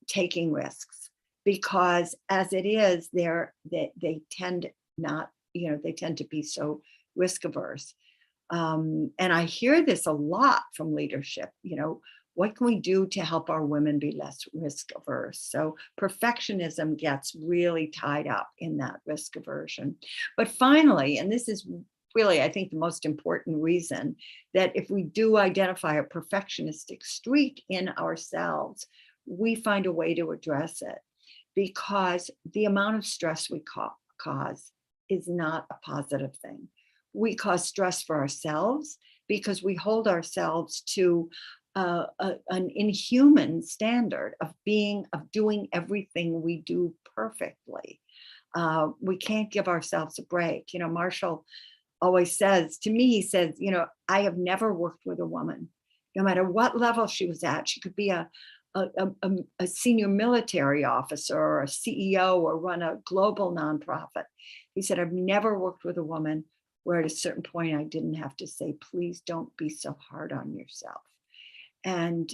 taking risks. Because as it is, they tend to be so risk averse. And I hear this a lot from leadership, what can we do to help our women be less risk averse? So perfectionism gets really tied up in that risk aversion. But finally, and this is really, I think, the most important reason, that if we do identify a perfectionistic streak in ourselves, we find a way to address it, because the amount of stress we cause is not a positive thing. We cause stress for ourselves because we hold ourselves to an inhuman standard of doing everything we do perfectly. We can't give ourselves a break. Marshall always says to me, he says, I have never worked with a woman, no matter what level she was at. She could be a senior military officer or a CEO or run a global nonprofit. He said, I've never worked with a woman where at a certain point I didn't have to say, please don't be so hard on yourself. And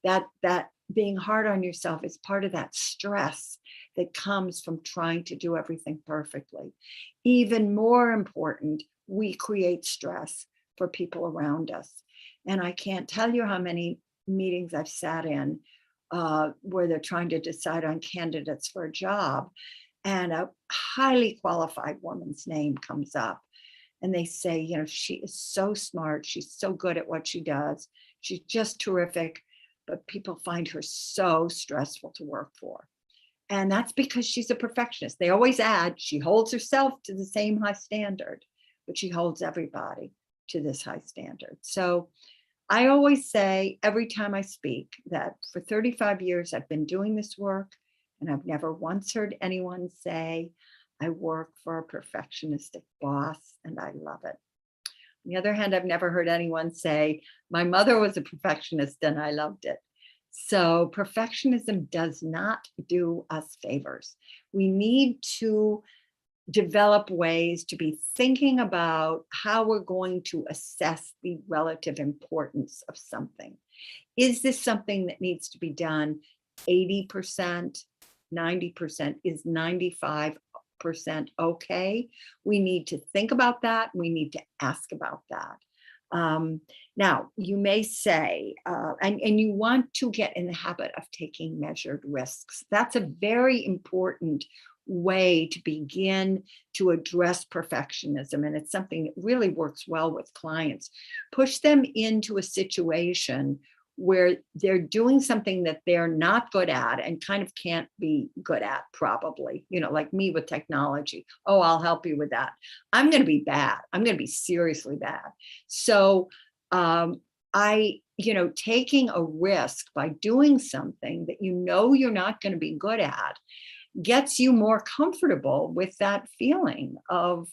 that being hard on yourself is part of that stress that comes from trying to do everything perfectly. Even more important, we create stress for people around us. And I can't tell you how many meetings I've sat in where they're trying to decide on candidates for a job, and a highly qualified woman's name comes up, and they say, she is so smart, she's so good at what she does, she's just terrific, but people find her so stressful to work for. And that's because she's a perfectionist. They always add, she holds herself to the same high standard, but she holds everybody to this high standard. So I always say every time I speak that for 35 years, I've been doing this work, and I've never once heard anyone say, I work for a perfectionistic boss and I love it. On the other hand, I've never heard anyone say, my mother was a perfectionist and I loved it. So perfectionism does not do us favors. We need to develop ways to be thinking about how we're going to assess the relative importance of something. Is this something that needs to be done 80%, 90%? Is 95% okay? We need to think about that. We need to ask about that. Now, you may say, and you want to get in the habit of taking measured risks. That's a very important way to begin to address perfectionism. And it's something that really works well with clients. Push them into a situation where they're doing something that they're not good at and kind of can't be good at, probably, like me with technology. Oh, I'll help you with that. I'm going to be bad. I'm going to be seriously bad. So taking a risk by doing something that you're not going to be good at gets you more comfortable with that feeling of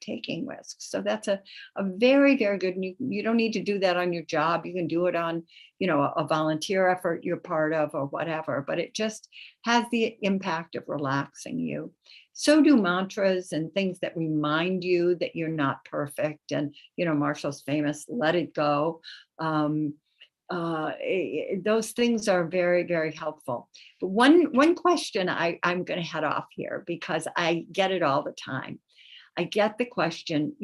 taking risks. So that's a very, very good, you don't need to do that on your job. You can do it on, a volunteer effort you're part of or whatever, but it just has the impact of relaxing you. So do mantras and things that remind you that you're not perfect. And, Marshall's famous, let it go. Those things are very, very helpful. But one question I'm going to head off here, because I get it all the time. I get the question,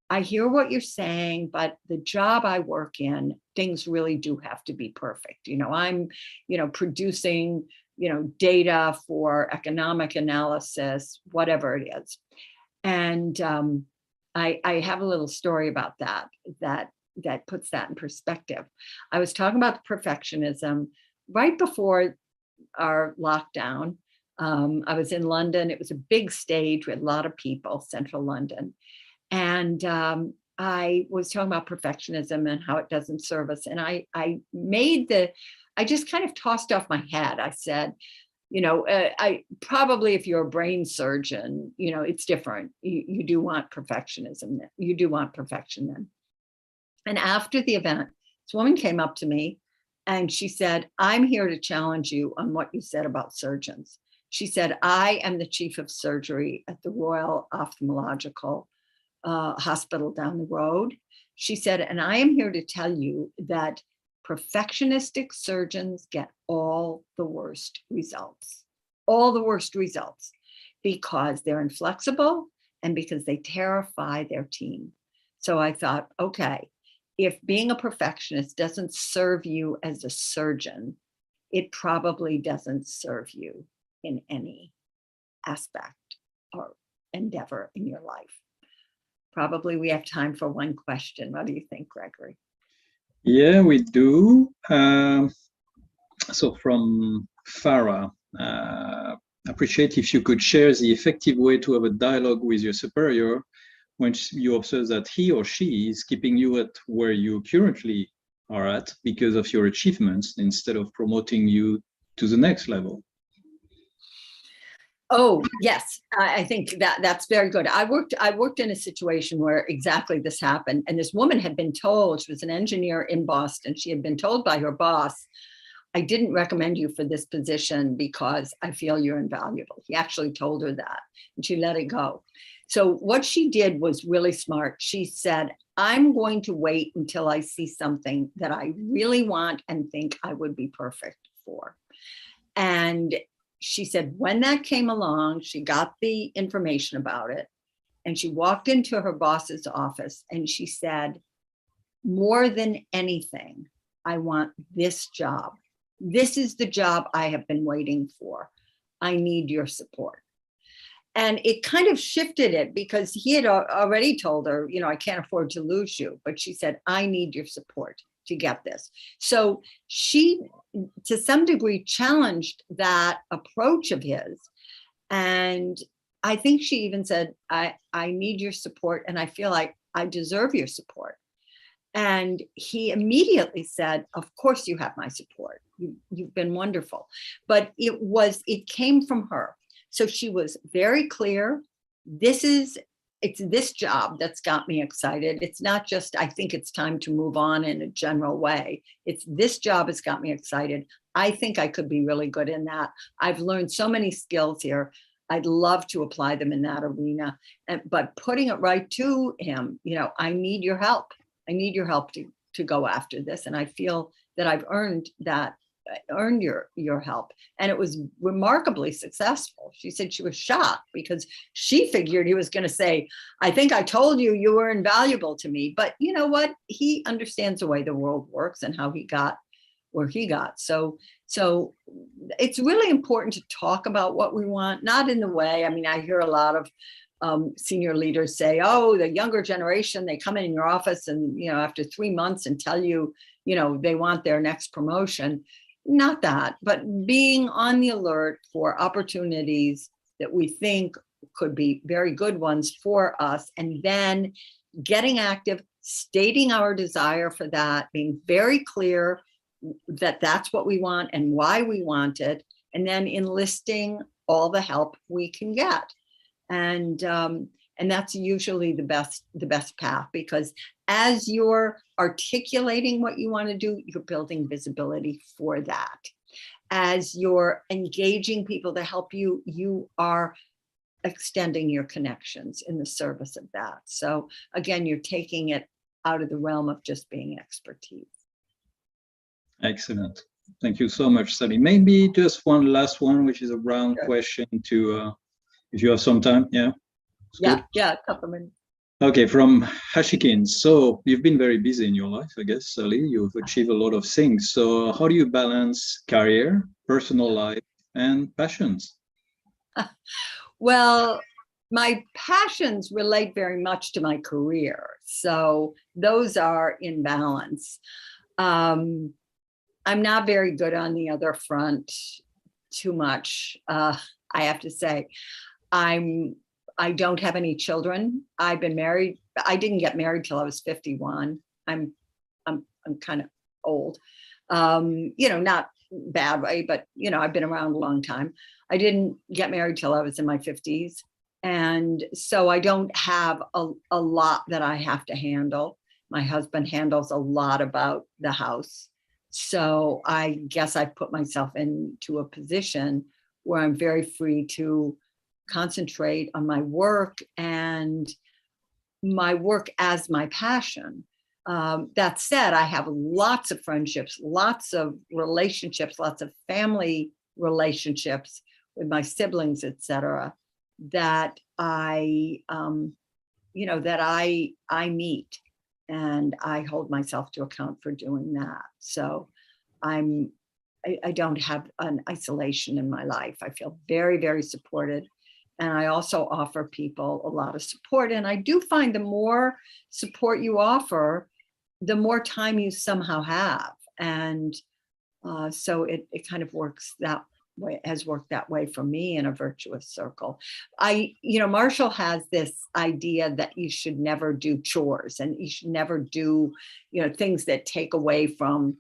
I hear what you're saying, but the job I work in, things really do have to be perfect. I'm, producing, data for economic analysis, whatever it is. And I have a little story about that puts that in perspective. I was talking about perfectionism right before our lockdown. I was in London. It was a big stage with a lot of people, central London. And I was talking about perfectionism and how it doesn't serve us. And I just kind of tossed off my head. I said, I probably, if you're a brain surgeon, it's different. You do want perfectionism. You do want perfection then. And after the event, this woman came up to me and she said, I'm here to challenge you on what you said about surgeons. She said, I am the chief of surgery at the Royal Ophthalmological Hospital down the road. She said, and I am here to tell you that perfectionistic surgeons get all the worst results, because they're inflexible and because they terrify their team. So I thought, okay, if being a perfectionist doesn't serve you as a surgeon, it probably doesn't serve you in any aspect or endeavor in your life. Probably we have time for one question. What do you think, Gregory? Yeah, we do. So from Farah, appreciate if you could share the effective way to have a dialogue with your superior when you observe that he or she is keeping you at where you currently are at because of your achievements instead of promoting you to the next level. Oh, yes. I think that's very good. I worked in a situation where exactly this happened. And this woman had been told, she was an engineer in Boston. She had been told by her boss, I didn't recommend you for this position because I feel you're invaluable. He actually told her that, and she let it go. So what she did was really smart. She said, I'm going to wait until I see something that I really want and think I would be perfect for. And she said, when that came along, she got the information about it and she walked into her boss's office and she said, more than anything, I want this job. This is the job I have been waiting for. I need your support. And it kind of shifted it because he had already told her, I can't afford to lose you. But she said, I need your support to get this. So she, to some degree, challenged that approach of his. And I think she even said, I need your support. And I feel like I deserve your support. And he immediately said, of course you have my support. You've been wonderful. But it came from her. So she was very clear. It's this job that's got me excited. It's not just, I think it's time to move on in a general way. It's this job has got me excited. I think I could be really good in that. I've learned so many skills here. I'd love to apply them in that arena. But putting it right to him, I need your help. I need your help to go after this. And I feel that I've earned your help. And it was remarkably successful. She said she was shocked because she figured he was going to say, I think I told you you were invaluable to me. But you know what? He understands the way the world works and how he got where he got. So it's really important to talk about what we want, not in the way, I hear a lot of senior leaders say, oh, the younger generation, they come in your office and, after 3 months and tell you, they want their next promotion. Not that, but being on the alert for opportunities that we think could be very good ones for us. And then getting active, stating our desire for that, being very clear that that's what we want and why we want it. And then enlisting all the help we can get. And that's usually the best path, because as you're articulating what you want to do, you're building visibility for that. As you're engaging people to help you, you are extending your connections in the service of that. So again, you're taking it out of the realm of just being expertise. Excellent. Thank you so much, Sally. Maybe just one last one, which is a round question to, if you have some time, yeah? Yeah, a couple minutes. Okay, from Hashikin. So you've been very busy in your life, I guess, Sally. You've achieved a lot of things. So how do you balance career, personal life, and passions? Well, my passions relate very much to my career. So those are in balance. I'm not very good on the other front too much, I have to say. I don't have any children. I've been married. I didn't get married till I was 51. I'm kind of old, not bad way, but I've been around a long time. I didn't get married till I was in my 50s. And so I don't have a lot that I have to handle. My husband handles a lot about the house. So I guess I put myself into a position where I'm very free to concentrate on my work and my work as my passion. That said, I have lots of friendships, lots of relationships, lots of family relationships with my siblings, etc., that I meet, and I hold myself to account for doing that. So I don't have an isolation in my life. I feel very, very supported. And I also offer people a lot of support. And I do find the more support you offer, the more time you somehow have. And so it kind of works that way, has worked that way for me in a virtuous circle. Marshall has this idea that you should never do chores and you should never do, things that take away from,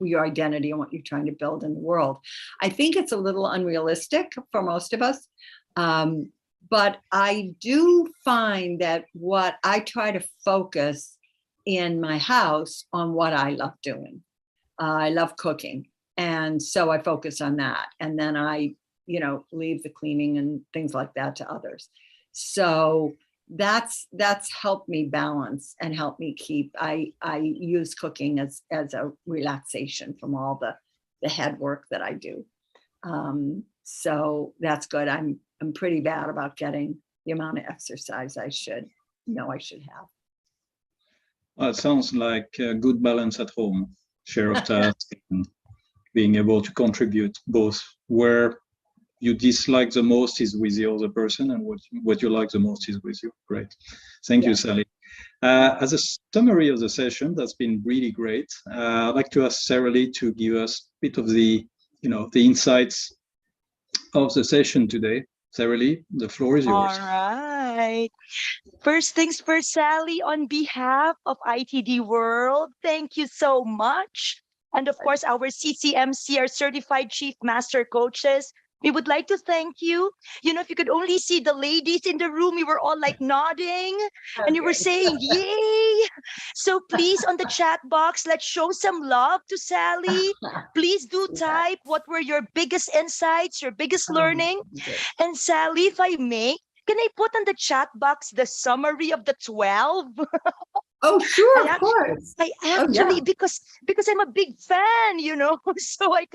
your identity and what you're trying to build in the world. I think it's a little unrealistic for most of us. But I do find that what I try to focus in my house on what I love doing. I love cooking. And so I focus on that. And then I, leave the cleaning and things like that to others. So that's helped me balance and helped me keep, I use cooking as a relaxation from all the head work that I do. So that's good. I'm pretty bad about getting the amount of exercise I should have. Well, it sounds like a good balance at home, share of tasks, and being able to contribute both where you dislike the most is with the other person and what you like the most is with you. Great. Thank you, Sally. As a summary of the session, that's been really great. I'd like to ask Sally to give us a bit of the insights of the session today. Sally, the floor is yours. All right. right. First things first, Sally, on behalf of ITD World, thank you so much. And of course, our CCMC, our Certified Chief Master Coaches, we would like to thank you. You know, if you could only see the ladies in the room, we were all like nodding and you were saying, yay. So please, on the chat box, let's show some love to Sally. Please do type what were your biggest insights, your biggest learning. And Sally, if I may, can I put on the chat box the summary of the 12? Oh, sure, of course. I actually, because I'm a big fan, you know, so I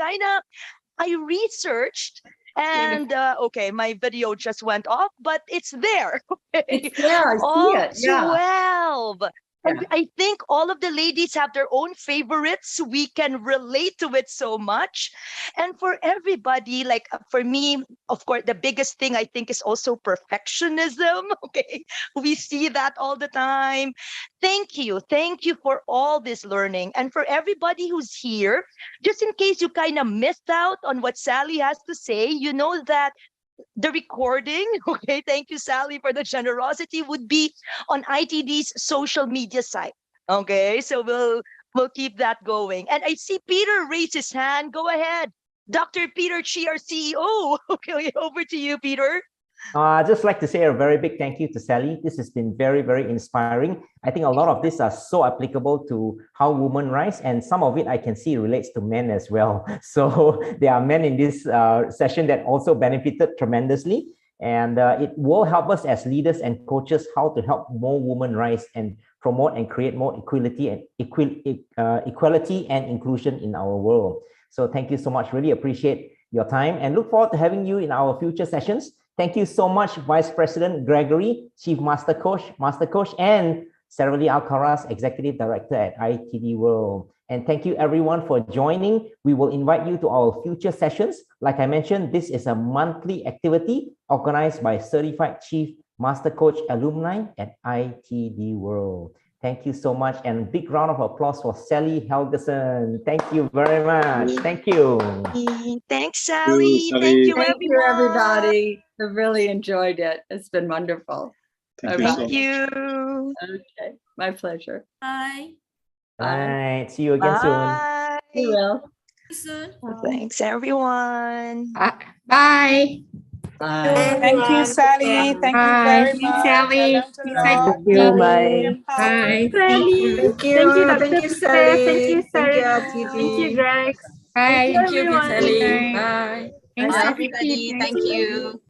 researched and okay, my video just went off, but it's there. Okay. It's there, I see All it. Yeah. 12. And I think all of the ladies have their own favorites. We can relate to it so much. And for everybody, like for me, of course, the biggest thing I think is also perfectionism. Okay. We see that all the time. Thank you. Thank you for all this learning. And for everybody who's here, just in case you kind of missed out on what Sally has to say, you know that the recording, okay, thank you, Sally, for the generosity, would be on ITD's social media site. Okay, so we'll keep that going. And I see Peter raise his hand. Go ahead. Dr. Peter Chi, our CEO. Okay, over to you, Peter. I'd just like to say a very big thank you to Sally. This has been very, very inspiring. I think a lot of these are so applicable to how women rise, and some of it I can see relates to men as well. So there are men in this session that also benefited tremendously, and it will help us as leaders and coaches how to help more women rise and promote and create more equality and inclusion in our world. So thank you so much. Really appreciate your time and look forward to having you in our future sessions. Thank you so much, Vice President Gregory, Chief Master Coach, and Sarali Alcaraz, Executive Director at ITD World. And thank you everyone for joining. We will invite you to our future sessions. Like I mentioned, this is a monthly activity organized by Certified Chief Master Coach Alumni at ITD World. Thank you so much, and big round of applause for Sally Helgeson. Thank you very much. Thank you. Thanks, Sally. Thank you, Thank you, everybody. I really enjoyed it. It's been wonderful. Thank you. Okay, my pleasure. Bye. All right. See you again Bye. You will. Soon. Thanks, everyone. Bye. Bye. Thank you, Sally. Thank you very much. Sally. Thank you. Bye. Bye. Sally. Thank you. Thank you, Sally. Thank you, RTD. Thank you, Greg. Bye. Thank you, Everyone. Sally. Bye. Bye. Thanks, Bye, everybody. Thank you.